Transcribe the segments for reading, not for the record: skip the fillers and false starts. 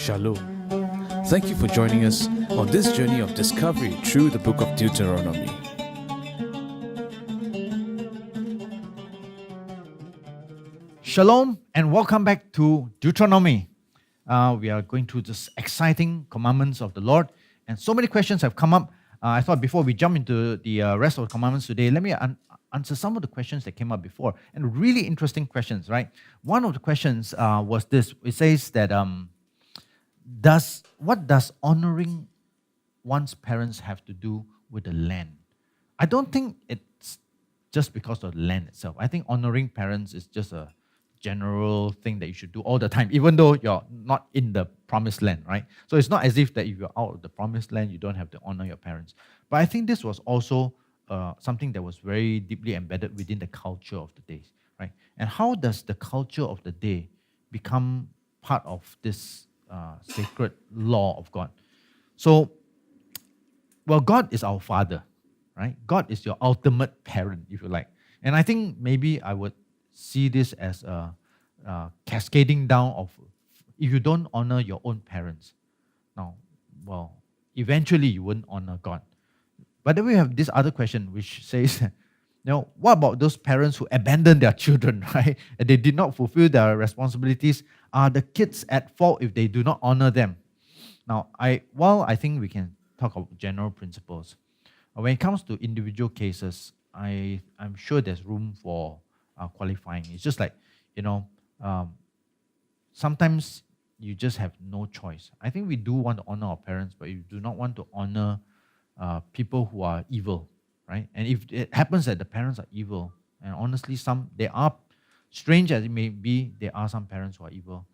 Shalom. Thank you for joining us on this journey of discovery through the book of Deuteronomy. Shalom and welcome back to Deuteronomy. We are going through this exciting commandments of the Lord, and so many questions have come up. I thought before we jump into the rest of the commandments today, let me answer some of the questions that came up before, and really interesting questions, right? One of the questions was this. It says that what does honoring one's parents have to do with the land? I don't think it's just because of the land itself. I think honoring parents is just a general thing that you should do all the time, even though you're not in the promised land, right? So it's not as if that if you're out of the promised land, you don't have to honor your parents. But I think this was also something that was very deeply embedded within the culture of the day, right? And how does the culture of the day become part of this sacred law of God? So, well, God is our Father, right? God is your ultimate parent, if you like. And I think maybe I would see this as a cascading down of, if you don't honor your own parents, now, well, eventually you won't honor God. But then we have this other question which says, what about those parents who abandon their children, right? And they did not fulfill their responsibilities. Are the kids at fault if they do not honor them? Now, I think we can talk about general principles. When it comes to individual cases, I'm sure there's room for qualifying. It's just like, sometimes you just have no choice. I think we do want to honor our parents, but you do not want to honor people who are evil, right? And if it happens that the parents are evil, and honestly, they are, strange as it may be, there are some parents who are evil.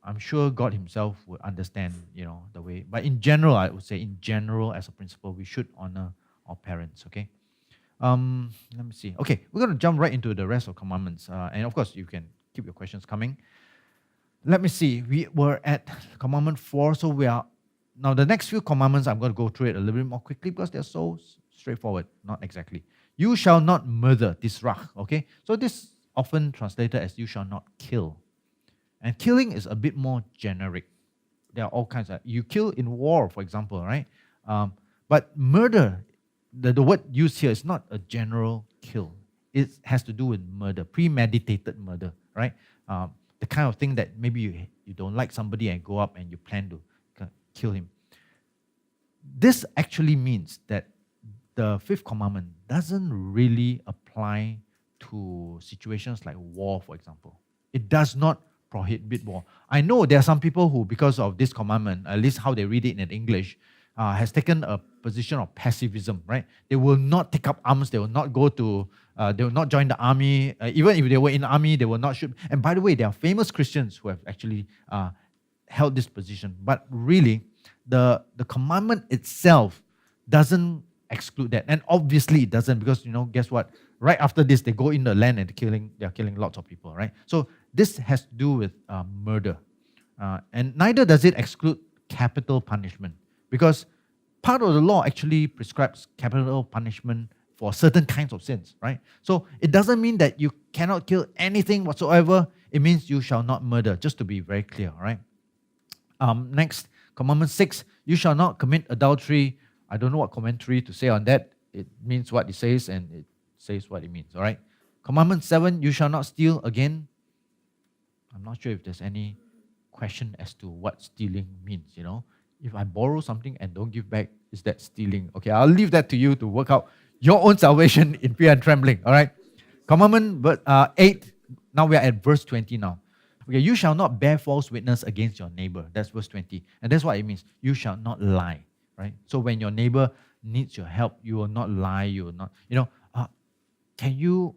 I'm sure God himself would understand, the way. But in general, I would say, as a principle, we should honor our parents, okay? Let me see. Okay, we're going to jump right into the rest of commandments. And of course, you can keep your questions coming. Let me see. We were at commandment 4, so we are... Now, the next few commandments, I'm going to go through it a little bit more quickly because they're so straightforward. Not exactly. You shall not murder, tisrach, okay? So this often translated as you shall not kill. And killing is a bit more generic. There are all kinds of... You kill in war, for example, right? But murder, the word used here is not a general kill. It has to do with murder, premeditated murder, right? The kind of thing that maybe you don't like somebody and go up and you plan to kill him. This actually means that the fifth commandment doesn't really apply to situations like war, for example. It does not prohibit war. I know there are some people who, because of this commandment, at least how they read it in English, has taken a position of pacifism, right? They will not take up arms. They will not go to, they will not join the army. Even if they were in the army, they will not shoot. And by the way, there are famous Christians who have actually held this position. But really, the commandment itself doesn't exclude that. And obviously it doesn't, because, guess what? Right after this, they go in the land and they're killing lots of people, right? So this has to do with murder. And neither does it exclude capital punishment, because part of the law actually prescribes capital punishment for certain kinds of sins, right? So it doesn't mean that you cannot kill anything whatsoever. It means you shall not murder, just to be very clear, right? Next, commandment 6, you shall not commit adultery. I don't know what commentary to say on that. It means what it says, and it says what it means, all right? Commandment 7, you shall not steal. Again, I'm not sure if there's any question as to what stealing means, If I borrow something and don't give back, is that stealing? Okay, I'll leave that to you to work out your own salvation in fear and trembling, all right? Commandment 8, now we are at verse 20 now. Okay, you shall not bear false witness against your neighbor. That's verse 20. And that's what it means. You shall not lie, right? So when your neighbor needs your help, you will not lie. You will not, can you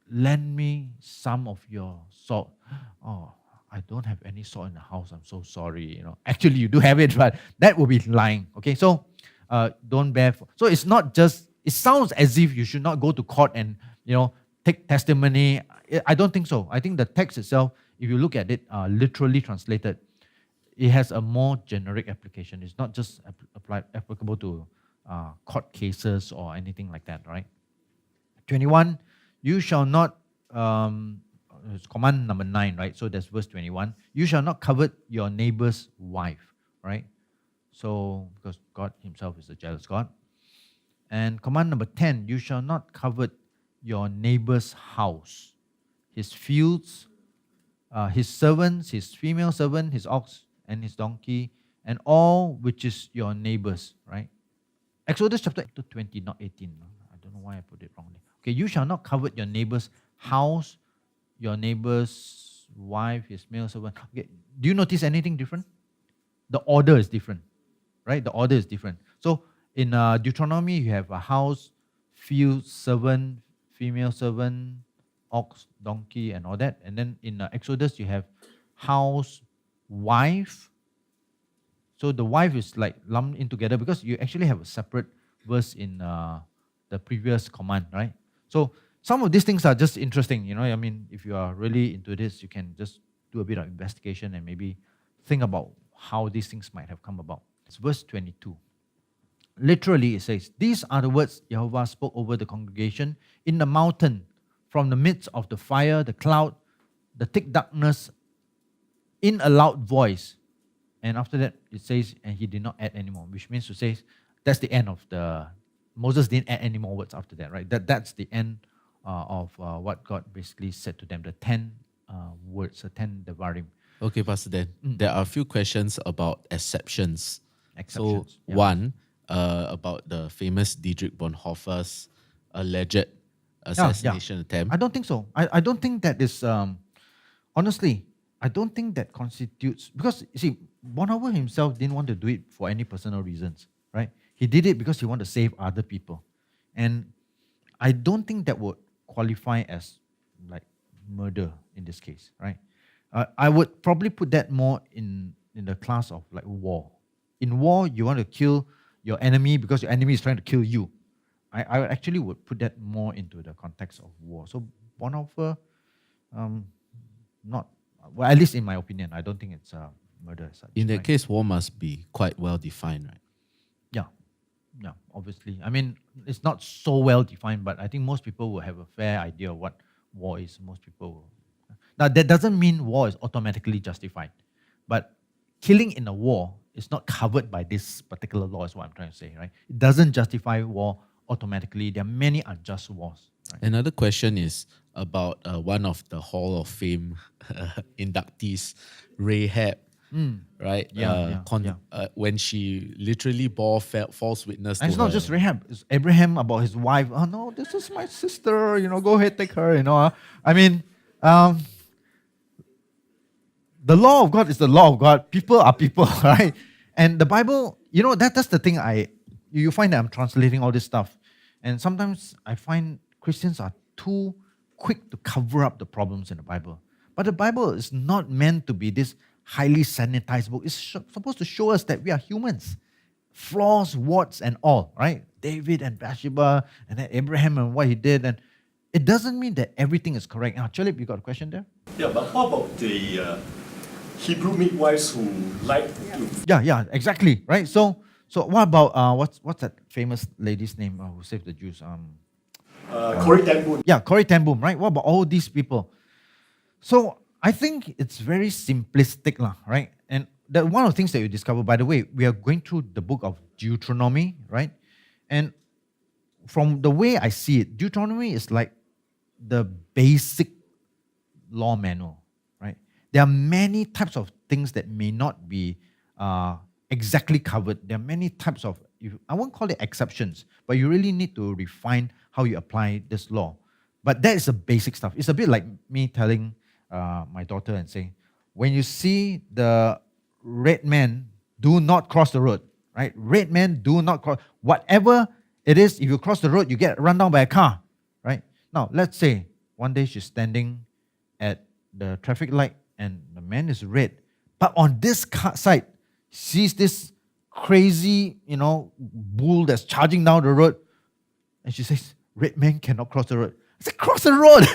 lend me some of your salt? Oh, I don't have any salt in the house. I'm so sorry. Actually, you do have it, but that will be lying. Okay, so don't bear. So it's not just, it sounds as if you should not go to court and, take testimony. I don't think so. I think the text itself, if you look at it literally translated, it has a more generic application. It's not just applicable to court cases or anything like that, right? 21, you shall not it's command number 9, right? So that's verse 21. You shall not covet your neighbor's wife, right? So, because God himself is a jealous God. And command number 10, you shall not covet your neighbor's house, his fields, his servants, his female servant, his ox and his donkey, and all which is your neighbor's, right? Exodus chapter 20, not 18. I don't know why I put it wrongly. Okay, you shall not covet your neighbor's house, your neighbor's wife, his male servant. Okay, do you notice anything different? The order is different, right? The order is different. So in Deuteronomy, you have a house, field, servant, female servant, ox, donkey, and all that. And then in Exodus, you have house, wife. So the wife is like lumped in together because you actually have a separate verse in the previous command, right? So some of these things are just interesting, you know. I mean, if you are really into this, you can just do a bit of investigation and maybe think about how these things might have come about. It's verse 22. Literally, it says, these are the words Jehovah spoke over the congregation in the mountain, from the midst of the fire, the cloud, the thick darkness, in a loud voice. And after that, it says, and he did not add anymore, which means to say, that's the end of Moses didn't add any more words after that, right? That's the end of what God basically said to them, the 10 words, the 10 Devarim. Okay, Pastor Dan, there are a few questions about exceptions. So, Yeah. one, about the famous Dietrich Bonhoeffer's alleged assassination attempt. I don't think so. I don't think that is, honestly, I don't think that constitutes, because you see, Bonhoeffer himself didn't want to do it for any personal reasons, right? He did it because he wanted to save other people. And I don't think that would qualify as like murder in this case, right? I would probably put that more in the class of like war. In war, you want to kill your enemy because your enemy is trying to kill you. I actually would put that more into the context of war. So Bonhoeffer, not, well, at least in my opinion, I don't think it's murder as such. In that right? case, war must be quite well defined, right? Yeah, obviously. I mean, it's not so well defined, but I think most people will have a fair idea of what war is. Most people will. Now, that doesn't mean war is automatically justified. But killing in a war is not covered by this particular law, is what I'm trying to say, right? It doesn't justify war automatically. There are many unjust wars. Right? Another question is about one of the Hall of Fame inductees, Rahab, right? When she literally bore false witness And to it's not her. just Rahab, it's Abraham about his wife. Oh no, this is my sister, go ahead, take her, I mean, the law of God is the law of God. People are people, right? And the Bible, that's the thing you find that I'm translating all this stuff. And sometimes I find Christians are too quick to cover up the problems in the Bible. But the Bible is not meant to be this highly sanitized book. It's supposed to show us that we are humans. Flaws, warts, and all, right? David and Bathsheba, and then Abraham and what he did. And it doesn't mean that everything is correct. Now, Chalip, you got a question there? Yeah, but how about the Hebrew midwives who like to... Yeah, exactly, right? So what about, what's that famous lady's name who saved the Jews? Corrie ten Boom. Yeah, Corrie ten Boom, right? What about all these people? So I think it's very simplistic, right? And one of the things that you discover, by the way, we are going through the book of Deuteronomy, right? And from the way I see it, Deuteronomy is like the basic law manual, right? There are many types of things that may not be exactly covered. There are many types of, I won't call it exceptions, but you really need to refine how you apply this law. But that is the basic stuff. It's a bit like me telling my daughter and saying, when you see the red man, do not cross the road, right? Red man, do not cross. Whatever it is, if you cross the road, you get run down by a car, right? Now, let's say one day she's standing at the traffic light and the man is red. But on this side, sees this crazy, bull that's charging down the road. And she says, red man cannot cross the road. I said, cross the road?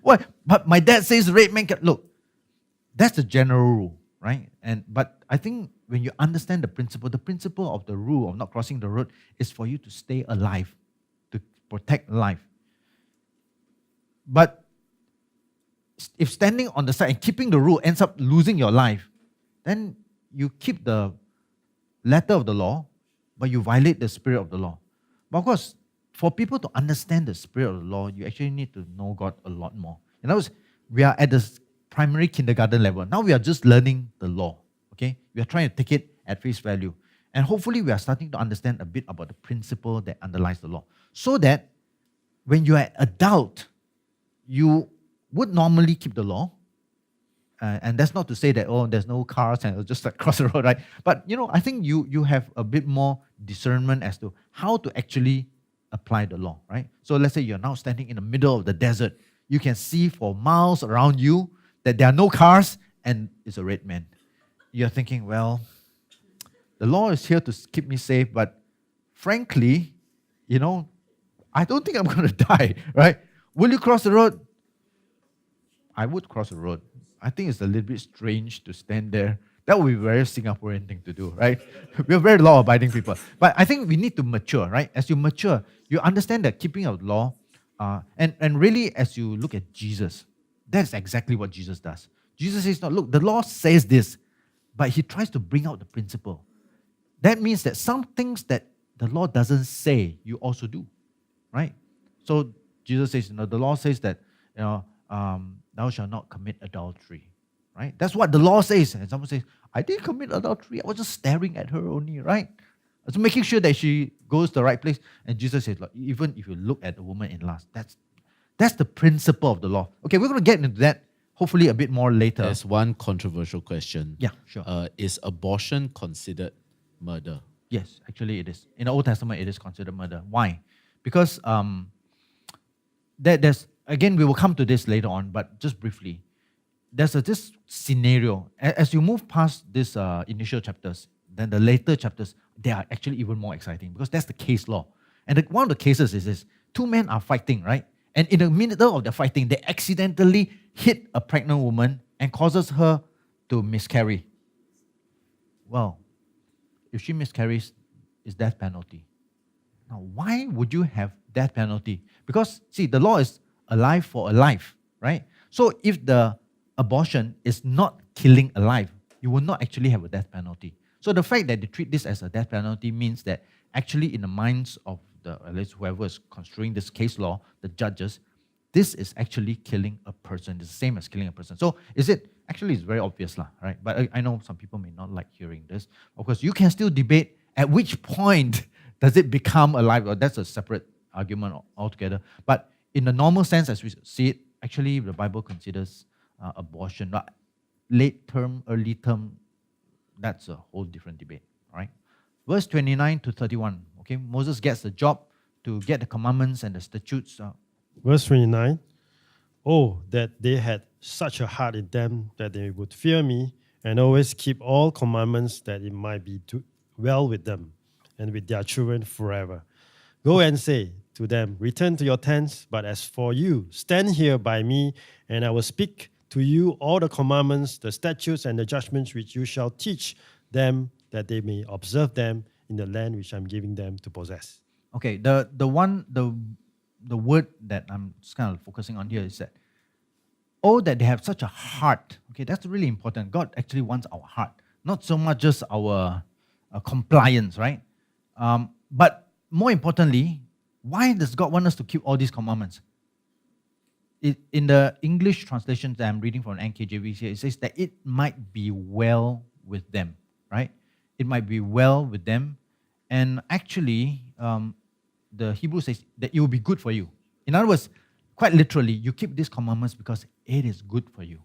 What? But my dad says red man can. Look, that's the general rule, right? But I think when you understand the principle of the rule of not crossing the road is for you to stay alive, to protect life. But if standing on the side and keeping the rule ends up losing your life, then you keep the letter of the law, but you violate the spirit of the law. But of course, for people to understand the spirit of the law, you actually need to know God a lot more. In other words, we are at the primary kindergarten level. Now we are just learning the law. Okay? We are trying to take it at face value. And hopefully we are starting to understand a bit about the principle that underlies the law. So that when you are an adult, you would normally keep the law. And that's not to say that, oh, there's no cars and it'll just like cross the road, right? But, I think you have a bit more discernment as to how to actually apply the law, right? So let's say you're now standing in the middle of the desert. You can see for miles around you that there are no cars and it's a red man. You're thinking, well, the law is here to keep me safe, but frankly, I don't think I'm going to die, right? Will you cross the road? I would cross the road. I think it's a little bit strange to stand there. That would be a very Singaporean thing to do, right? We're very law-abiding people. But I think we need to mature, right? As you mature, you understand that keeping of law, and really as you look at Jesus, that's exactly what Jesus does. Jesus says, no, look, the law says this, but he tries to bring out the principle. That means that some things that the law doesn't say, you also do, right? So Jesus says, the law says that, thou shalt not commit adultery, right? That's what the law says. And someone says, I didn't commit adultery. I was just staring at her only, right? I was making sure that she goes to the right place. And Jesus says, look, even if you look at the woman in lust, that's the principle of the law. Okay, we're going to get into that hopefully a bit more later. There's one controversial question. Yeah, sure. Is abortion considered murder? Yes, actually it is. In the Old Testament, it is considered murder. Why? Because there's, again, we will come to this later on, but just briefly, there's this scenario. As you move past these initial chapters, then the later chapters, they are actually even more exciting because that's the case law. And one of the cases is this. Two men are fighting, right? And in the middle of the fighting, they accidentally hit a pregnant woman and causes her to miscarry. Well, if she miscarries, it's death penalty. Now, why would you have death penalty? Because, see, the law is a life for a life, right? So if the abortion is not killing a life, you will not actually have a death penalty. So the fact that they treat this as a death penalty means that actually in the minds of at least whoever is construing this case law, the judges, this is actually killing a person. It's the same as killing a person. So is it? Actually, it's very obvious, right? But I know some people may not like hearing this. Of course, you can still debate at which point does it become a life, or that's a separate argument altogether. But in the normal sense, as we see it, actually the Bible considers abortion, late term, early term, that's a whole different debate, all right? Verse 29 to 31, okay? Moses gets the job to get the commandments and the statutes. Verse 29, oh, that they had such a heart in them that they would fear me and always keep all commandments, that it might be well with them and with their children forever. Go and say to them, return to your tents, but as for you, stand here by me, and I will speak to you all the commandments, the statutes, and the judgments which you shall teach them, that they may observe them in the land which I'm giving them to possess. Okay, the word that I'm just kind of focusing on here is that, oh, that they have such a heart. Okay, that's really important. God actually wants our heart, not so much just our compliance, right? But more importantly, why does God want us to keep all these commandments? In the English translation that I'm reading from NKJV here, it says that it might be well with them, right? It might be well with them. And actually, the Hebrew says that it will be good for you. In other words, quite literally, you keep these commandments because it is good for you,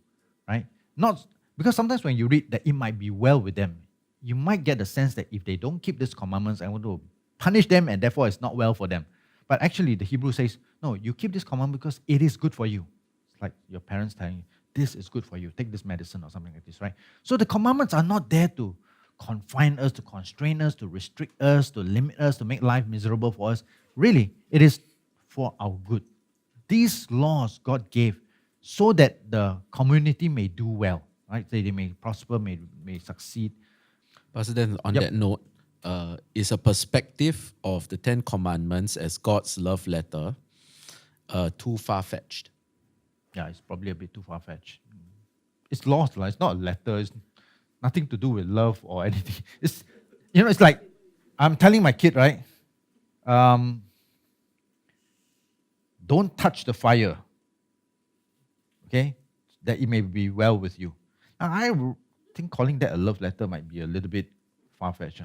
right? Not because sometimes when you read that it might be well with them, you might get the sense that if they don't keep these commandments, I want to punish them and therefore it's not well for them. But actually, the Hebrew says, no, you keep this commandment because it is good for you. It's like your parents telling you, this is good for you. Take this medicine or something like this, right? So the commandments are not there to confine us, to constrain us, to restrict us, to limit us, to make life miserable for us. Really, it is for our good. These laws God gave so that the community may do well, right? So they may prosper, may succeed. Pastor, then on that note, is a perspective of the Ten Commandments as God's love letter too far-fetched? Yeah, it's probably a bit too far-fetched. It's lost, like, it's not a letter. It's nothing to do with love or anything. It's, it's like I'm telling my kid, right? Don't touch the fire, okay? That it may be well with you. Now, think calling that a love letter might be a little bit far-fetched.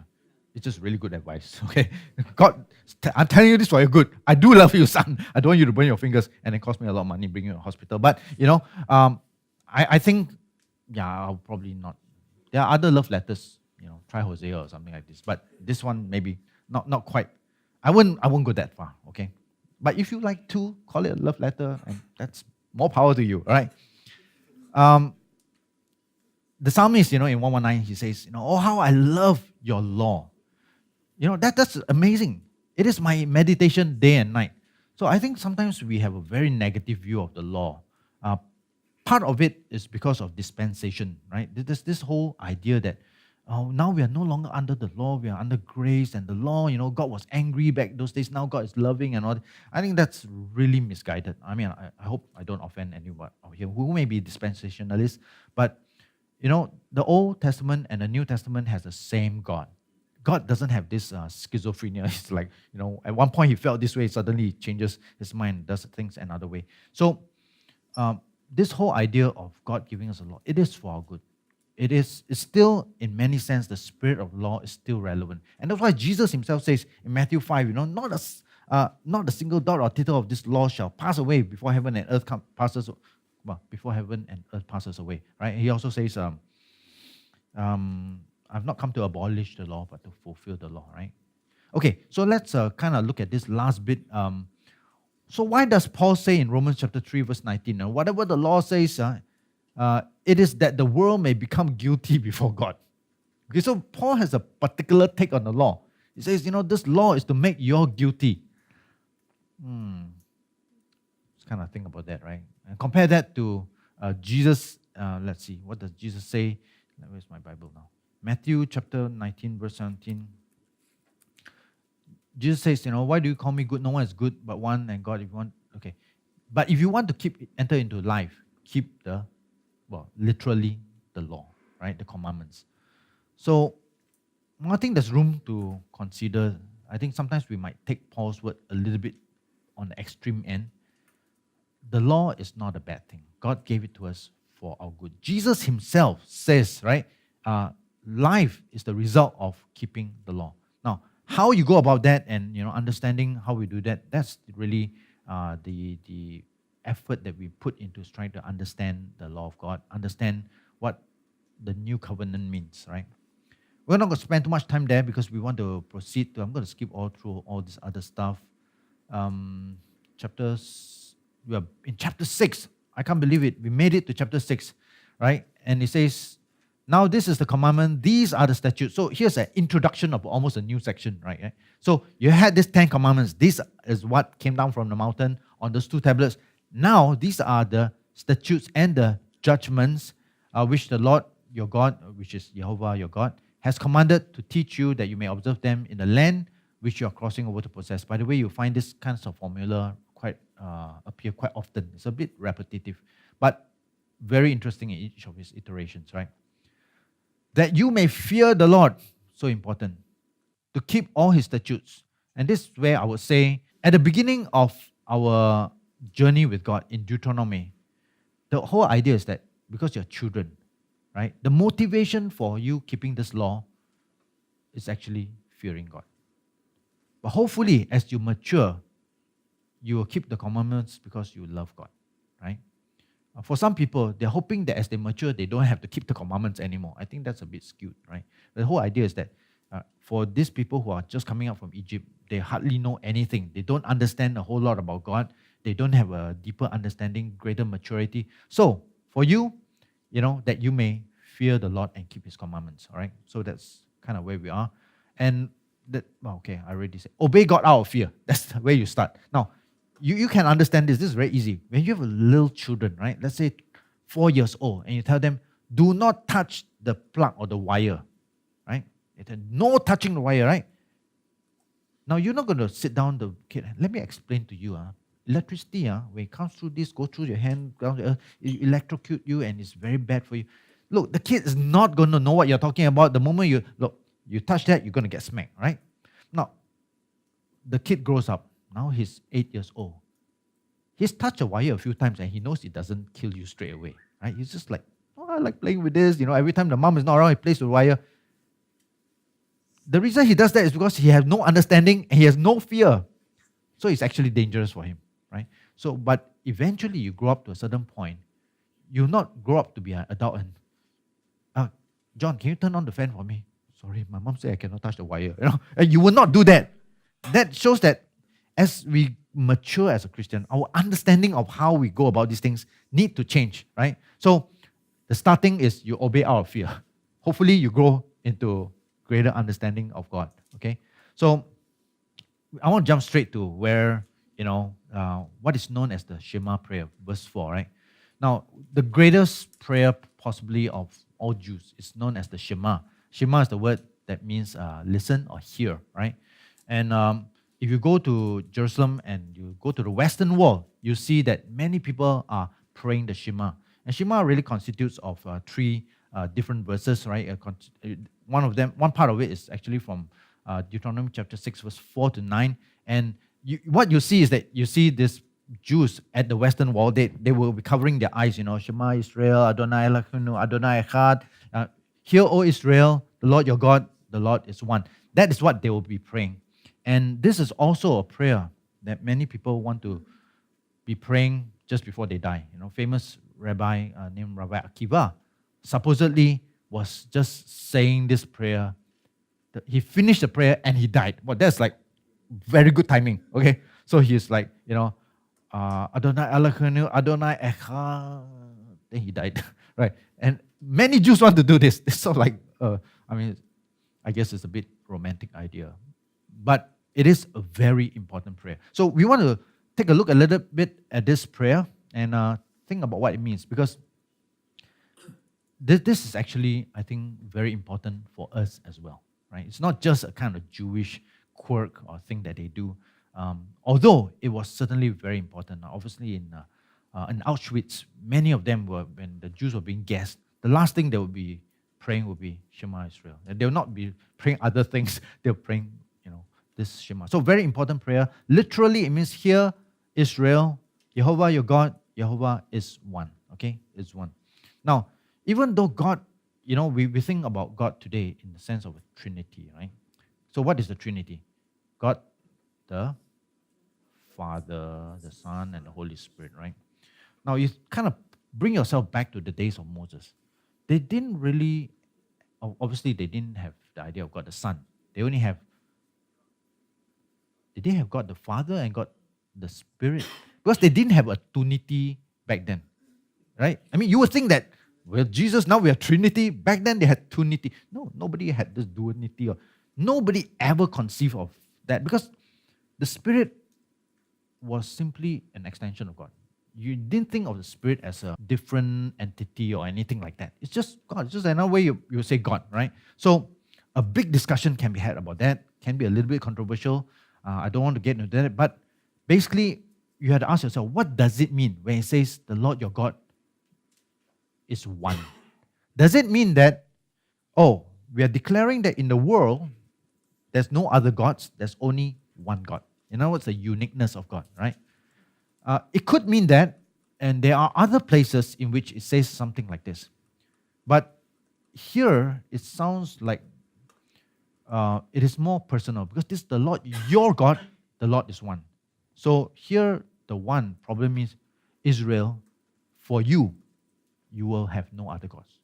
It's just really good advice, okay? God, I'm telling you this for your good. I do love you, son. I don't want you to burn your fingers and it cost me a lot of money bringing you to the hospital. But, I think, I'll probably not. There are other love letters, try Hosea or something like this. But this one, maybe not quite. I won't go that far, okay? But if you like to call it a love letter, and that's more power to you, all right? The psalmist, in 119, he says, oh, how I love your law. That's amazing. It is my meditation day and night. So I think sometimes we have a very negative view of the law. Part of it is because of dispensation, right? There's this whole idea that now we are no longer under the law, we are under grace, and the law, God was angry back those days, now God is loving and all that. I think that's really misguided. I mean, I hope I don't offend anyone here who may be dispensationalists, but the Old Testament and the New Testament has the same God. God doesn't have this schizophrenia. It's like, at one point he felt this way, suddenly he changes his mind, does things another way. So this whole idea of God giving us a law, it is for our good. It's still, in many sense, the spirit of law is still relevant. And that's why Jesus himself says in Matthew 5, not a single dot or tittle of this law shall pass away before heaven and earth passes away. Right? He also says, I've not come to abolish the law, but to fulfill the law, right? Okay, so let's kind of look at this last bit. So why does Paul say in Romans chapter 3, verse 19, whatever the law says, it is that the world may become guilty before God. Okay, so Paul has a particular take on the law. He says, this law is to make you guilty. Let's kind of think about that, right? And compare that to Jesus. Let's see, what does Jesus say? Where's my Bible now? Matthew chapter 19, verse 17. Jesus says, why do you call me good? No one is good but one, and God if you want. Okay. But if you want to enter into life, keep literally the law, right? The commandments. So I think there's room to consider. I think sometimes we might take Paul's word a little bit on the extreme end. The law is not a bad thing. God gave it to us for our good. Jesus himself says, right, life is the result of keeping the law. Now, how you go about that and understanding how we do that, that's really the effort that we put into trying to understand the law of God, understand what the new covenant means, right? We're not going to spend too much time there because we want to proceed to, I'm going to skip through all this other stuff. We are in chapter 6. I can't believe it. We made it to chapter 6, right? And it says, now this is the commandment, these are the statutes. So here's an introduction of almost a new section, right? So you had these 10 commandments. This is what came down from the mountain on those 2 tablets. Now these are the statutes and the judgments which the Lord your God, which is Jehovah your God, has commanded to teach you that you may observe them in the land which you are crossing over to possess. By the way, you find this kinds of formula appear quite often. It's a bit repetitive, but very interesting in each of his iterations, right? That you may fear the Lord, so important, to keep all his statutes. And this is where I would say, at the beginning of our journey with God in Deuteronomy, the whole idea is that because you're children, right, the motivation for you keeping this law is actually fearing God. But hopefully, as you mature, you will keep the commandments because you love God, right? For some people, they're hoping that as they mature, they don't have to keep the commandments anymore. I think that's a bit skewed, right? The whole idea is that for these people who are just coming out from Egypt, they hardly know anything. They don't understand a whole lot about God. They don't have a deeper understanding, greater maturity. So, for you, that you may fear the Lord and keep his commandments, all right? So that's kind of where we are. And I already said, obey God out of fear. That's where you start. Now, you can understand this. This is very easy. When you have little children, right? Let's say 4 years old, and you tell them, do not touch the plug or the wire, right? No touching the wire, right? Now, you're not going to sit down the kid. Let me explain to you. electricity, when it comes through this, go through your hand, down the earth, it electrocute you and it's very bad for you. Look, the kid is not going to know what you're talking about. The moment you touch that, you're going to get smacked, right? Now, the kid grows up. Now he's 8 years old. He's touched a wire a few times and he knows it doesn't kill you straight away, right? He's just like, oh, I like playing with this. Every time the mom is not around, he plays with the wire. The reason he does that is because he has no understanding and he has no fear. So it's actually dangerous for him, right? So, but eventually you grow up to a certain point, you'll not grow up to be an adult and, John, can you turn on the fan for me? Sorry, my mom said I cannot touch the wire. And you will not do that. That shows that as we mature as a Christian, our understanding of how we go about these things need to change, right? So the starting is you obey out of fear. Hopefully you grow into greater understanding of God, okay? So I want to jump straight to where, what is known as the Shema prayer, verse 4, right? Now, the greatest prayer possibly of all Jews is known as the Shema. Shema is the word that means listen or hear, right? And if you go to Jerusalem and you go to the Western Wall, you see that many people are praying the Shema. And Shema really constitutes of three different verses, right? One part of it is actually from Deuteronomy chapter 6, verse 4 to 9. And what you see is that you see these Jews at the Western Wall, they will be covering their eyes, Shema Israel, Adonai Eloheinu, Adonai Echad. Hear, O Israel, the Lord your God, the Lord is one. That is what they will be praying. And this is also a prayer that many people want to be praying just before they die. Famous rabbi named Rabbi Akiva supposedly was just saying this prayer. He finished the prayer and he died. Well, that's like very good timing, okay? So he's like, Adonai Eloheinu, Adonai Echad. Then he died, right? And many Jews want to do this. It's sort of like, I guess it's a bit romantic idea. But it is a very important prayer. So we want to take a look a little bit at this prayer and think about what it means, because this is actually, I think, very important for us as well, right? It's not just a kind of Jewish quirk or thing that they do, although it was certainly very important. Obviously, in Auschwitz, many of them were, when the Jews were being gassed, the last thing they would be praying would be Shema Israel. They will not be praying other things. They're praying, this Shema. So very important prayer. Literally, it means hear Israel, Jehovah your God, Jehovah is one. Okay, is one. Now, even though God, we think about God today in the sense of a Trinity, right? So what is the Trinity? God, the Father, the Son, and the Holy Spirit, right? Now, you kind of bring yourself back to the days of Moses. They didn't really, obviously, they didn't have the idea of God the Son. They only have, did they have God the Father and God the Spirit? Because they didn't have a Trinity back then, right? You would think that, well, Jesus, now we have Trinity. Back then they had Trinity. No, nobody had this duality. Nobody ever conceived of that, because the Spirit was simply an extension of God. You didn't think of the Spirit as a different entity or anything like that. It's just God. It's just another way you say God, right? So a big discussion can be had about that. Can be a little bit controversial. I don't want to get into that. But basically, you had to ask yourself, what does it mean when it says the Lord your God is one? Does it mean that, we are declaring that in the world, there's no other gods, there's only one God? In other words, the uniqueness of God, right? It could mean that, and there are other places in which it says something like this. But here, it sounds like it is more personal, because this is the Lord, your God, the Lord is one. So here, the one probably means Israel, for you will have no other gods.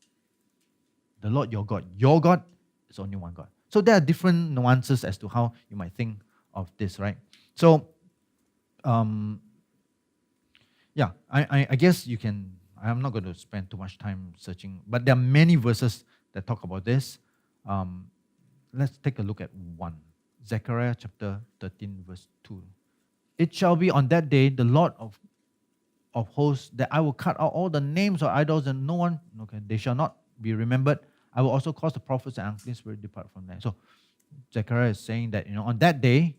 The Lord your God is only one God. So there are different nuances as to how you might think of this, right? So, I guess you can, I'm not going to spend too much time searching, but there are many verses that talk about this. Let's take a look at one. Zechariah chapter 13, verse 2. It shall be on that day, the Lord of hosts, that I will cut out all the names of idols, and they shall not be remembered. I will also cause the prophets and unclean spirit depart from them. So Zechariah is saying that, on that day,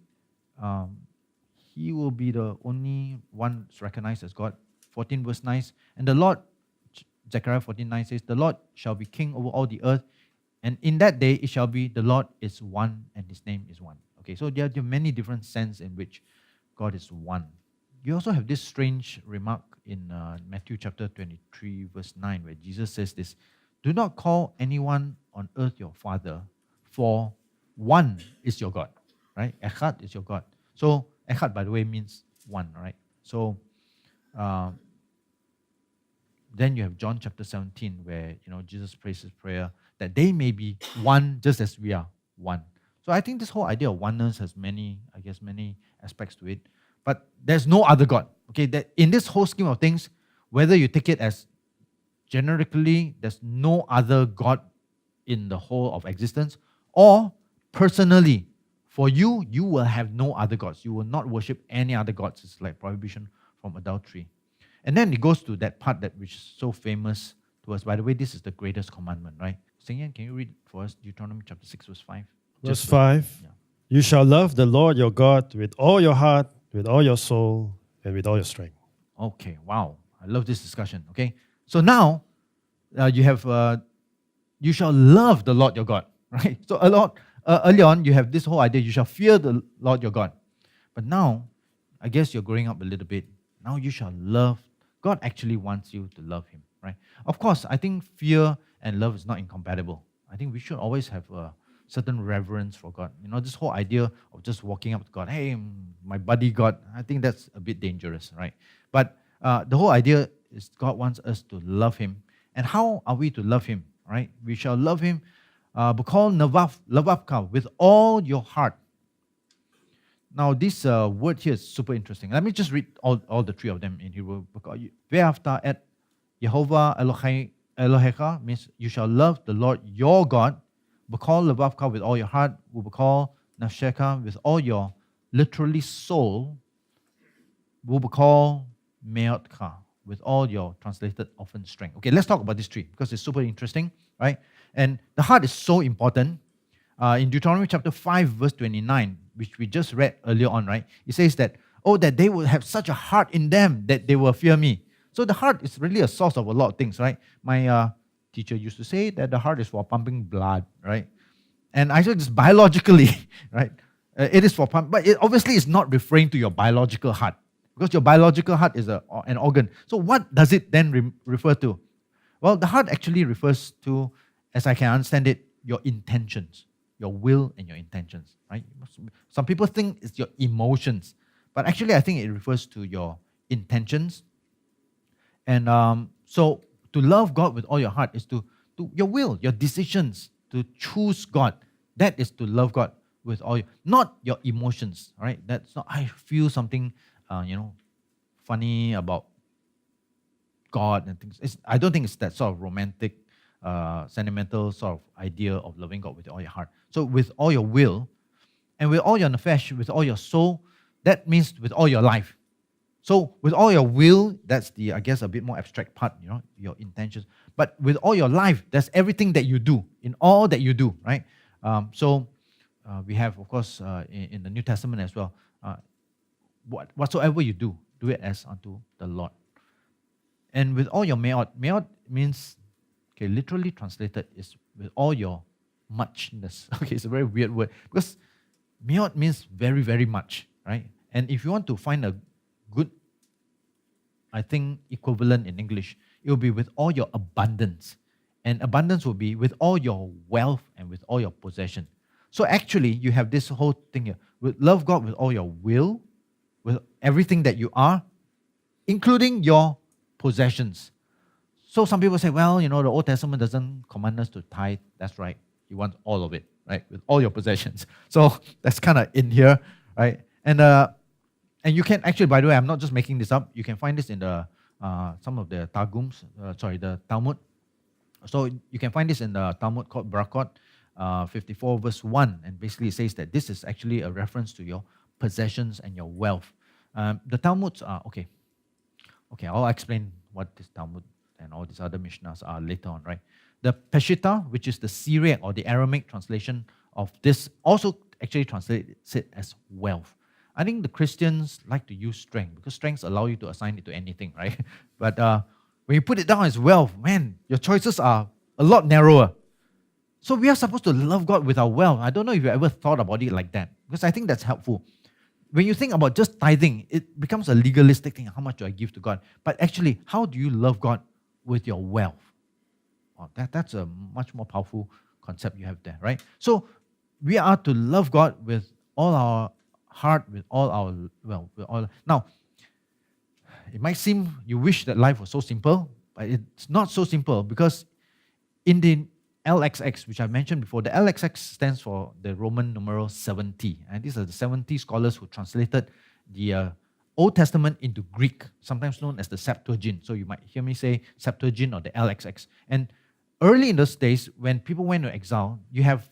He will be the only one recognized as God. 14 verse 9. And the Lord, Zechariah 14:9 says, the Lord shall be king over all the earth. And in that day it shall be, the Lord is one and his name is one. Okay, so there are many different senses in which God is one. You also have this strange remark in Matthew chapter 23 verse 9 where Jesus says this, do not call anyone on earth your father, for one is your God. Right? Echad is your God. So Echad, by the way, means one, right? So then you have John chapter 17 where Jesus prays his prayer that they may be one just as we are one. So I think this whole idea of oneness has many aspects to it. But there's no other God. Okay, that in this whole scheme of things, whether you take it as generically, there's no other God in the whole of existence, or personally, for you, you will have no other gods. You will not worship any other gods. It's like prohibition from adultery. And then it goes to that part that which is so famous to us. By the way, this is the greatest commandment, right? Singyan, can you read for us Deuteronomy chapter 6, verse 5? Verse 5, yeah. You shall love the Lord your God with all your heart, with all your soul, and with all your strength. Okay, wow. I love this discussion, okay? So now, you have, you shall love the Lord your God, right? So early on, you have this whole idea, you shall fear the Lord your God. But now, I guess you're growing up a little bit. Now you shall love. God actually wants you to love him, right? Of course, I think fear and love is not incompatible. I think we should always have a certain reverence for God. This whole idea of just walking up to God, hey, my buddy God, I think that's a bit dangerous, right? But the whole idea is God wants us to love him. And how are we to love him, right? We shall love him, b'kol levavka, with all your heart. Now, this word here is super interesting. Let me just read all the three of them in Hebrew. Ve'afta et Yehovah Elohecha means you shall love the Lord your God. B'kol levavka, with all your heart. B'kol nafsheka, with all your literally soul. B'kol meotka, with all your translated often strength. Okay, let's talk about these three because it's super interesting, right? And the heart is so important. In Deuteronomy chapter 5, verse 29, which we just read earlier on, right? It says that, that they will have such a heart in them that they will fear me. So the heart is really a source of a lot of things, right? My teacher used to say that the heart is for pumping blood, right? And I said this biologically, right? It is for pump, but it obviously is not referring to your biological heart because your biological heart is an organ. So what does it then refer to? Well, the heart actually refers to, as I can understand it, your intentions. Your will and your intentions, right? Some people think it's your emotions, but actually I think it refers to your intentions. And so to love God with all your heart is to your will, your decisions, to choose God. That is to love God with all not your emotions, right? That's not, I feel something, funny about God and things. I don't think it's that sort of romantic, sentimental sort of idea of loving God with all your heart. So with all your will, and with all your nefesh, with all your soul, that means with all your life. So with all your will, that's the, I guess, a bit more abstract part, your intentions. But with all your life, that's everything that you do, in all that you do, right? So we have, of course, in the New Testament as well, whatsoever you do it as unto the Lord. And with all your me'ot means, okay, literally translated is with all your muchness. Okay, it's a very weird word because me'ot means very, very much, right? And if you want to find a good, I think, equivalent in English, it will be with all your abundance. And abundance will be with all your wealth and with all your possession. So actually, you have this whole thing here. Love God with all your will, with everything that you are, including your possessions. So some people say, well, the Old Testament doesn't command us to tithe. That's right. You want all of it, right? With all your possessions. So that's kind of in here, right? And you can actually, by the way, I'm not just making this up. You can find this in the some of the Targums, the Talmud. So you can find this in the Talmud called Barakot 54 verse 1. And basically it says that this is actually a reference to your possessions and your wealth. The Talmuds are, okay, I'll explain what this Talmud and all these other Mishnahs are later on, right? The Peshitta, which is the Syriac or the Aramaic translation of this, also actually translates it as wealth. I think the Christians like to use strength because strengths allow you to assign it to anything, right? But when you put it down as wealth, man, your choices are a lot narrower. So we are supposed to love God with our wealth. I don't know if you ever thought about it like that, because I think that's helpful. When you think about just tithing, it becomes a legalistic thing. How much do I give to God? But actually, how do you love God with your wealth? Oh, that's a much more powerful concept you have there, right? So we are to love God with all our heart, with all our, well, with all. Now, it might seem you wish that life was so simple, but it's not so simple, because in the LXX, which I mentioned before, the LXX stands for the Roman numeral 70. And these are the 70 scholars who translated the Old Testament into Greek, sometimes known as the Septuagint. So you might hear me say Septuagint or the LXX. And early in those days, when people went to exile, you have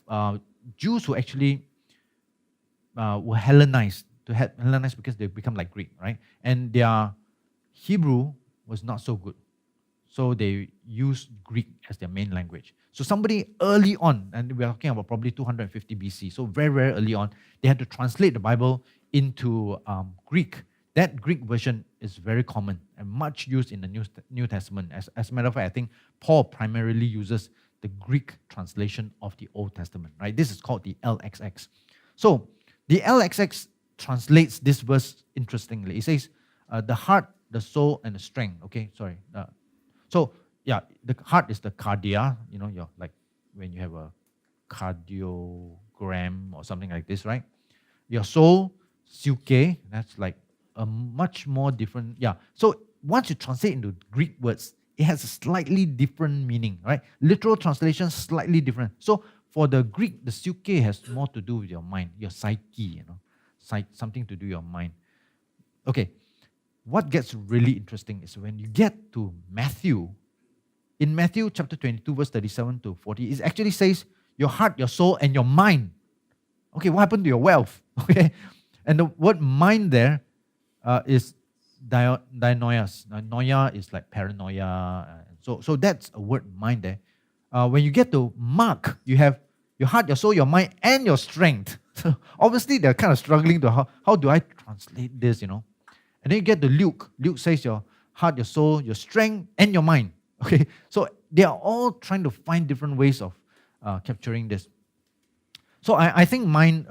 Jews who actually were Hellenized, Hellenized because they become like Greek, right? And their Hebrew was not so good. So they used Greek as their main language. So somebody early on, and we're talking about probably 250 BC, so very, very early on, they had to translate the Bible into Greek. That Greek version is very common and much used in the New Testament. As a matter of fact, I think Paul primarily uses the Greek translation of the Old Testament, right? This is called the LXX. So the LXX translates this verse interestingly. It says, the heart, the soul, and the strength. Okay, sorry. So, yeah, the heart is the cardia, you're like when you have a cardiogram or something like this, right? Your soul, psyche, that's like a much more different, yeah. So, once you translate into Greek words, it has a slightly different meaning, right? Literal translation, slightly different. So, for the Greek, the psyche has more to do with your mind, your psyche, something to do with your mind. Okay. What gets really interesting is when you get to Matthew. In Matthew chapter 22, verse 37 to 40, it actually says your heart, your soul, and your mind. Okay, what happened to your wealth? Okay, and the word mind there is dianoias. Noia is like paranoia. So that's a word, mind there. When you get to Mark, you have your heart, your soul, your mind, and your strength. So obviously, they're kind of struggling to how do I translate this, And then you get to Luke. Luke says your heart, your soul, your strength, and your mind. Okay, so they are all trying to find different ways of capturing this. So I think mind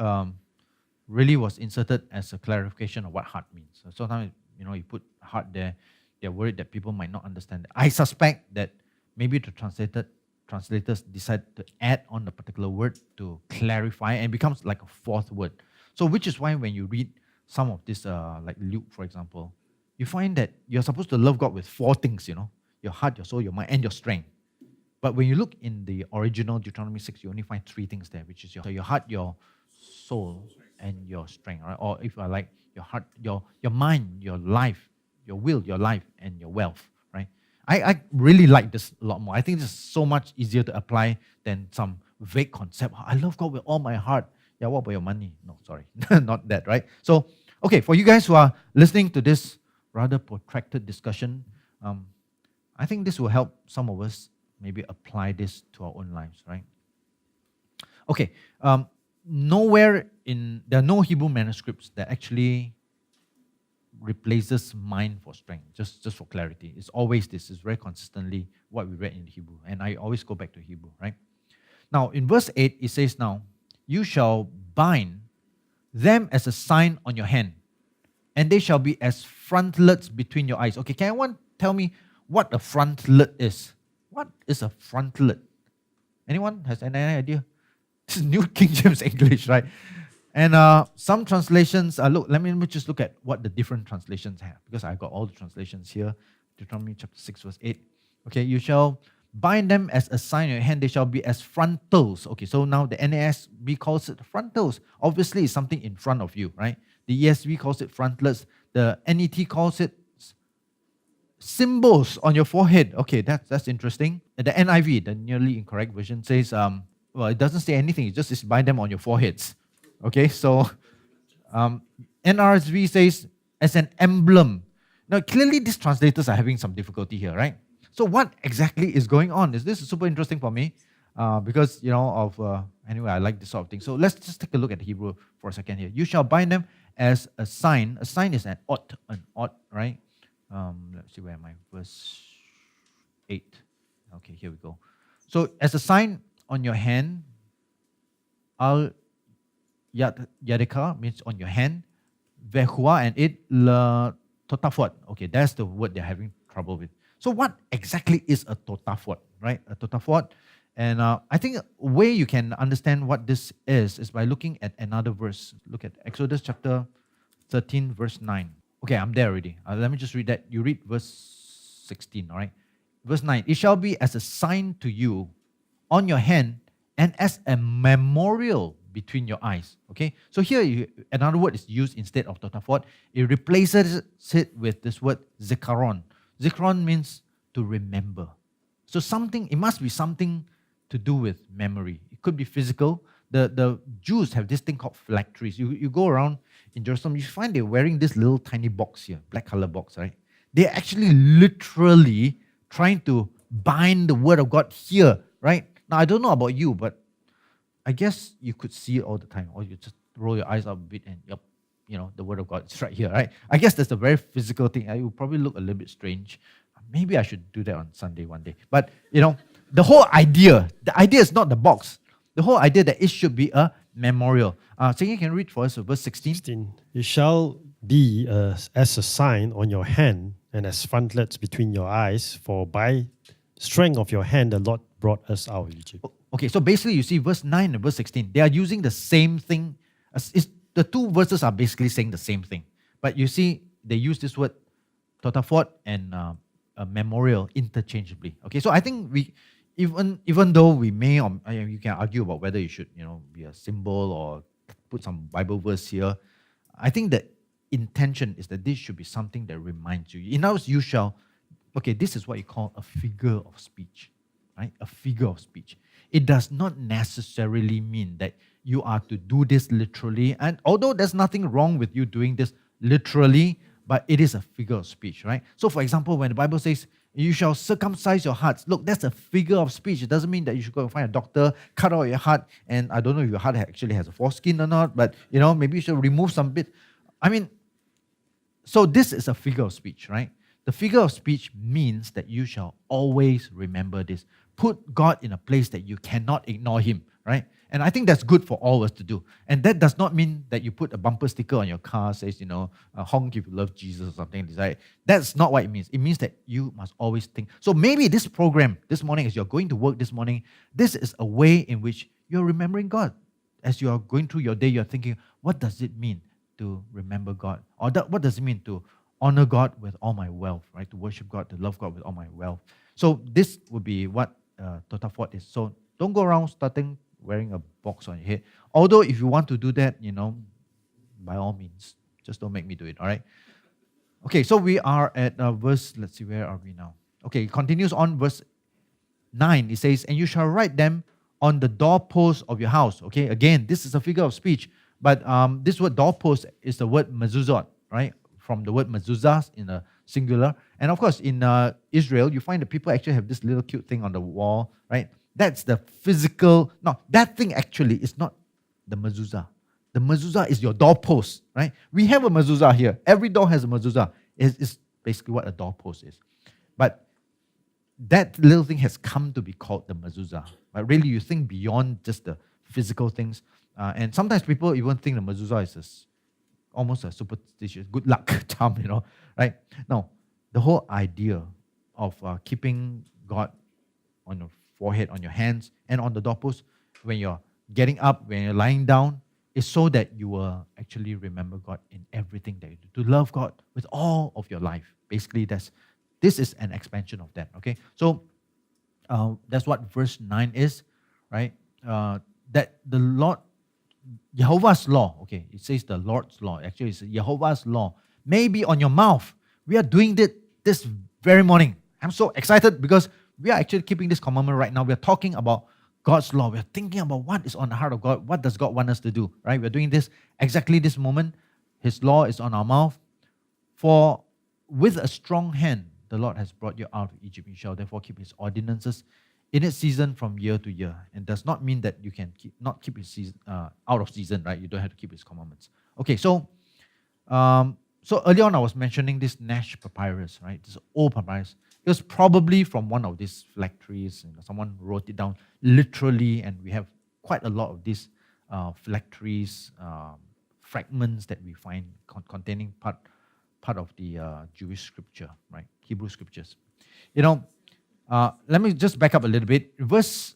really was inserted as a clarification of what heart means. So sometimes, you put heart there, they're worried that people might not understand it. I suspect that maybe the translators decide to add on a particular word to clarify, and it becomes like a fourth word. So which is why when you read some of this, like Luke, for example, you find that you're supposed to love God with four things, your heart, your soul, your mind, and your strength. But when you look in the original Deuteronomy 6, you only find three things there, which is your heart, your soul, and your strength, right? Or if I like, your heart, your mind, your life, your will, your life, and your wealth, right? I really like this a lot more. I think this is so much easier to apply than some vague concept. I love God with all my heart. Yeah, what about your money? No, sorry, not that, right? So, okay, for you guys who are listening to this rather protracted discussion, I think this will help some of us maybe apply this to our own lives, right? Okay, there are no Hebrew manuscripts that actually replaces mind for strength, just for clarity. It's always this, is very consistently what we read in Hebrew, and I always go back to Hebrew, right? Now, in verse 8, it says now, you shall bind them as a sign on your hand, and they shall be as frontlets between your eyes. Okay, can anyone tell me what a frontlet is? What is a frontlet? Anyone has any idea? This is New King James English, right? And some translations, let me just look at what the different translations have, because I got all the translations here. Deuteronomy chapter 6, verse 8. Okay, you shall bind them as a sign in your hand, they shall be as frontals. Okay, so now the NASB calls it frontals. Obviously, it's something in front of you, right? The ESV calls it frontlets. The NET calls it symbols on your forehead. Okay, that's interesting. The NIV, the nearly incorrect version, says, well, it doesn't say anything. It just says bind them on your foreheads. Okay, so NRSV says as an emblem. Now, clearly these translators are having some difficulty here, right? So what exactly is going on? This is super interesting for me because, anyway, I like this sort of thing. So let's just take a look at the Hebrew for a second here. You shall bind them as a sign. A sign is an odd, right? Let's see, where am I? Verse 8. Okay, here we go. So as a sign on your hand, al yadika means on your hand, vehua and it la totafot. Okay, that's the word they're having trouble with. So what exactly is a totafot, right? A totafot. And I think a way you can understand what this is by looking at another verse. Look at Exodus chapter 13, verse 9. Okay, I'm there already. Let me just read that. You read verse 16, all right? Verse 9. It shall be as a sign to you on your hand and as a memorial between your eyes. Okay? So here, another word is used instead of totafot. It replaces it with this word zikaron. Zikaron means to remember. So something, it must be something to do with memory. It could be physical. The Jews have this thing called phylacteries. You go around in Jerusalem, you find they're wearing this little tiny box here, black color box, right? They're actually literally trying to bind the word of God here, right? Now, I don't know about you, but I guess you could see it all the time, or you just roll your eyes up a bit and, yep, the word of God is right here, right? I guess that's a very physical thing. It will probably look a little bit strange. Maybe I should do that on Sunday one day. But, the whole idea, the idea is not the box. The whole idea that it should be a memorial. So you can read for us verse 16. 16. It shall be as a sign on your hand and as frontlets between your eyes, for by strength of your hand the Lord brought us out of Egypt. Okay, so basically you see verse 9 and verse 16. They are using the same thing. The two verses are basically saying the same thing. But you see, they use this word totafot and memorial interchangeably. Okay, so I think even though we may, or you can argue about whether you should, be a symbol or put some Bible verse here. I think the intention is that this should be something that reminds you. In other words, you shall, this is what you call a figure of speech, right? A figure of speech. It does not necessarily mean that you are to do this literally. And although there's nothing wrong with you doing this literally, but it is a figure of speech, right? So for example, when the Bible says, you shall circumcise your hearts. Look, that's a figure of speech. It doesn't mean that you should go and find a doctor, cut out your heart, and I don't know if your heart actually has a foreskin or not, but maybe you should remove some bit. So this is a figure of speech, right? The figure of speech means that you shall always remember this. Put God in a place that you cannot ignore Him, right? And I think that's good for all of us to do. And that does not mean that you put a bumper sticker on your car says, honk if you love Jesus or something like that. That's not what it means. It means that you must always think. So maybe this program this morning, as you're going to work this morning, this is a way in which you're remembering God. As you are going through your day, you're thinking, what does it mean to remember God? Or what does it mean to honor God with all my wealth, right? To worship God, to love God with all my wealth. So this would be what totafot is. So don't go around starting wearing a box on your head. Although if you want to do that, by all means, just don't make me do it, all right? Okay, so we are at verse, let's see, where are we now? Okay, it continues on verse 9. It says, and you shall write them on the doorpost of your house. Okay, again, this is a figure of speech. But this word doorpost is the word mezuzot, right? From the word mezuzah in a singular. And of course, in Israel, you find that people actually have this little cute thing on the wall, right? That's the physical. No, that thing actually is not the mezuzah. The mezuzah is your doorpost, right? We have a mezuzah here. Every door has a mezuzah. It's basically what a doorpost is. But that little thing has come to be called the mezuzah. But really, you think beyond just the physical things. And sometimes people even think the mezuzah is almost a superstitious good luck charm, right? No, the whole idea of keeping God on your forehead, on your hands, and on the doorpost when you're getting up, when you're lying down, is so that you will actually remember God in everything that you do. To love God with all of your life. Basically, this is an expansion of that, okay? So that's what verse 9 is, right? That the Lord, Jehovah's law, okay, it says the Lord's law. Actually, it's Jehovah's law may be on your mouth. We are doing this very morning. I'm so excited because we are actually keeping this commandment right now. We are talking about God's law. We are thinking about what is on the heart of God. What does God want us to do, right? We're doing this exactly this moment. His law is on our mouth. For with a strong hand, the Lord has brought you out of Egypt. You shall therefore keep His ordinances in its season from year to year. And does not mean that you can not keep His season, out of season, right? You don't have to keep His commandments. Okay, so So earlier on, I was mentioning this Nash papyrus, right? This old papyrus. It was probably from one of these phylacteries. Someone wrote it down literally, and we have quite a lot of these phylacteries, fragments that we find containing part of the Jewish scripture, right? Hebrew scriptures. Let me just back up a little bit. Verse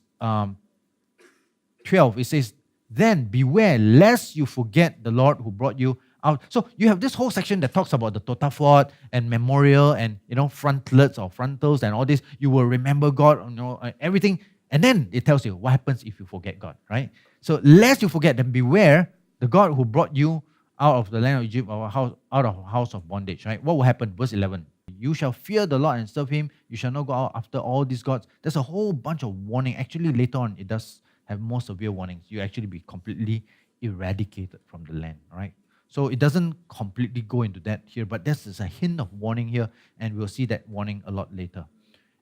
12, it says, "Then beware lest you forget the Lord who brought you out." So you have this whole section that talks about the totafot and memorial and frontlets or frontals and all this. You will remember God, everything. And then it tells you what happens if you forget God, right? So lest you forget, then beware the God who brought you out of the land of Egypt, or out of a house of bondage, right? What will happen? Verse 11. "You shall fear the Lord and serve him. You shall not go out after all these gods." There's a whole bunch of warning. Actually, later on, it does have more severe warnings. You actually be completely eradicated from the land, right? So it doesn't completely go into that here, but there's a hint of warning here, and we'll see that warning a lot later.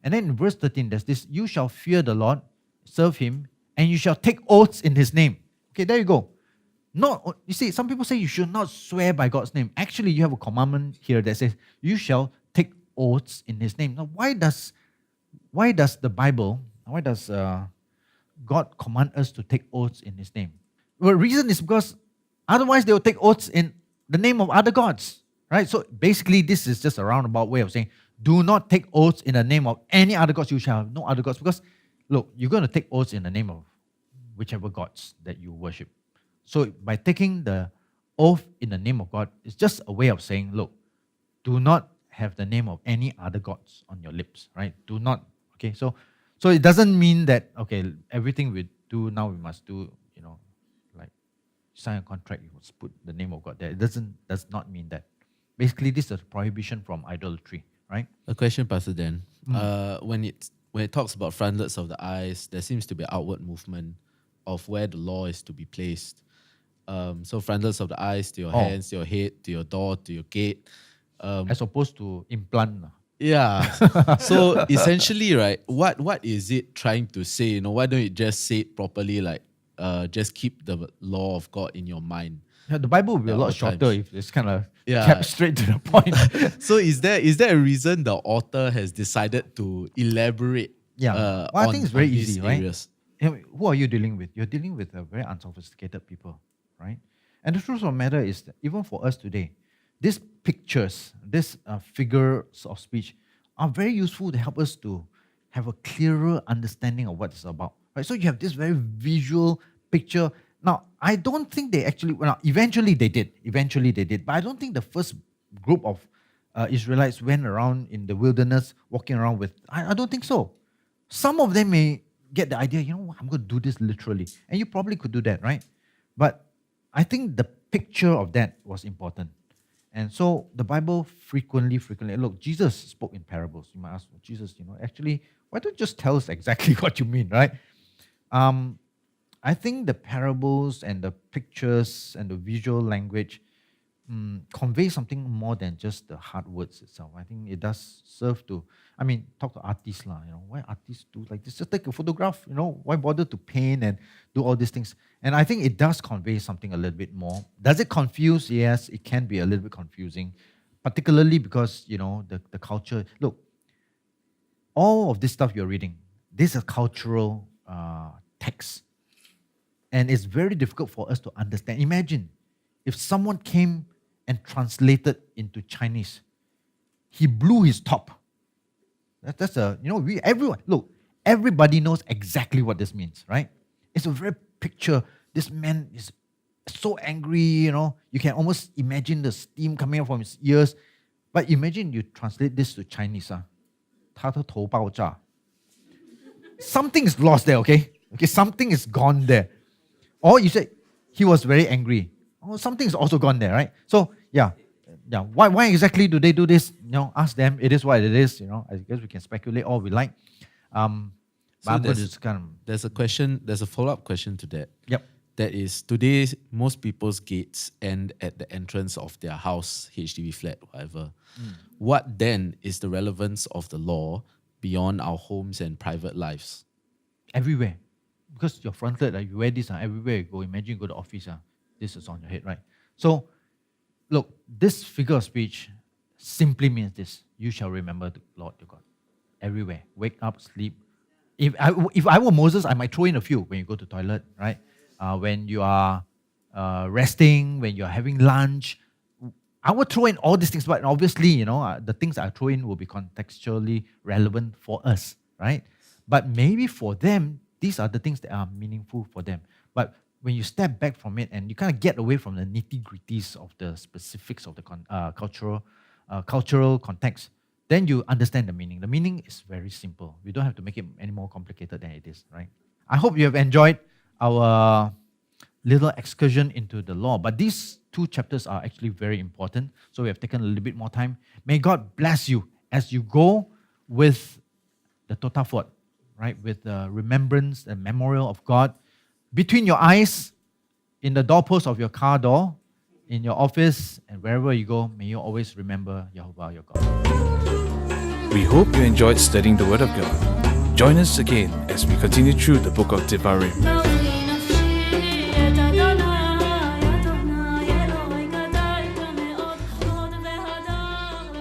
And then in verse 13, there's this: "You shall fear the Lord, serve him, and you shall take oaths in his name." Okay, there you go. You see, some people say you should not swear by God's name. Actually, you have a commandment here that says you shall take oaths in his name. Now, why does the Bible, why does God command us to take oaths in his name? Well, the reason is because otherwise they will take oaths in the name of other gods, right? So basically, this is just a roundabout way of saying, do not take oaths in the name of any other gods. You shall have no other gods. Because, look, you're going to take oaths in the name of whichever gods that you worship. So by taking the oath in the name of God, it's just a way of saying, look, do not have the name of any other gods on your lips, right? Do not. Okay, so it doesn't mean that, okay, everything we do now we must do, like sign a contract, you must put the name of God there. It does not mean that. Basically, this is a prohibition from idolatry, right? A question, Pastor Dan. When it talks about frontlets of the eyes, there seems to be outward movement of where the law is to be placed. So frontlets of the eyes to your hands, to your head, to your door, to your gate. As opposed to implant. Yeah. So essentially, right, what is it trying to say? Why don't you just say it properly, like just keep the law of God in your mind? Yeah, the Bible would be a lot shorter if it's kind of Yeah. kept straight to the point. So is there a reason the author has decided to elaborate? Yeah. Well, I think it's very on these easy, right? areas? Who are you dealing with? You're dealing with a very unsophisticated people, right? And the truth of the matter is that even for us today, these pictures, these figures of speech are very useful to help us to have a clearer understanding of what it's about, right? So you have this very visual picture. Now, I don't think they actually, eventually they did, but I don't think the first group of Israelites went around in the wilderness walking around with, I don't think so. Some of them may get the idea, I'm going to do this literally. And you probably could do that, right? But I think the picture of that was important. And so the Bible frequently, look, Jesus spoke in parables. You might ask, well, Jesus, actually, why don't you just tell us exactly what you mean, right? I think the parables and the pictures and the visual language convey something more than just the hard words itself. I think it does serve to, talk to artists, why artists do like this? Just take a photograph, why bother to paint and do all these things? And I think it does convey something a little bit more. Does it confuse? Yes, it can be a little bit confusing, particularly because, the culture. Look, all of this stuff you're reading, this is a cultural text. And it's very difficult for us to understand. Imagine if someone came and translated into Chinese. He blew his top. That's everybody knows exactly what this means, right? It's a very picture. This man is so angry, you can almost imagine the steam coming out from his ears. But imagine you translate this to Chinese. 他的头爆炸. Something is lost there, okay? Okay, something is gone there. Or you say, he was very angry. Oh, something is also gone there, right? So, yeah. Why exactly do they do this? Ask them. It is what it is. I guess we can speculate all we like. So there's a follow-up question to that. Yep. That is, today, most people's gates end at the entrance of their house, HDB flat, whatever. What then is the relevance of the law beyond our homes and private lives? Everywhere. Because you're fronted, you wear this everywhere you go. Imagine you go to the office, this is on your head, right? So look, this figure of speech simply means this: you shall remember the Lord your God everywhere. Wake up, sleep. If I were Moses, I might throw in a few when you go to toilet, right? When you are resting, when you are having lunch. I would throw in all these things, but obviously, the things I throw in will be contextually relevant for us, right? But maybe for them, these are the things that are meaningful for them. But when you step back from it and you kind of get away from the nitty-gritties of the specifics of the cultural context, then you understand the meaning. The meaning is very simple. We don't have to make it any more complicated than it is, right? I hope you have enjoyed our little excursion into the law. But these 2 chapters are actually very important, so we have taken a little bit more time. May God bless you as you go with the Totafot, right? With the remembrance and memorial of God between your eyes, in the doorpost of your car door, in your office, and wherever you go. May you always remember Yahovah your God. We hope you enjoyed studying the Word of God. Join us again as we continue through the book of Devarim.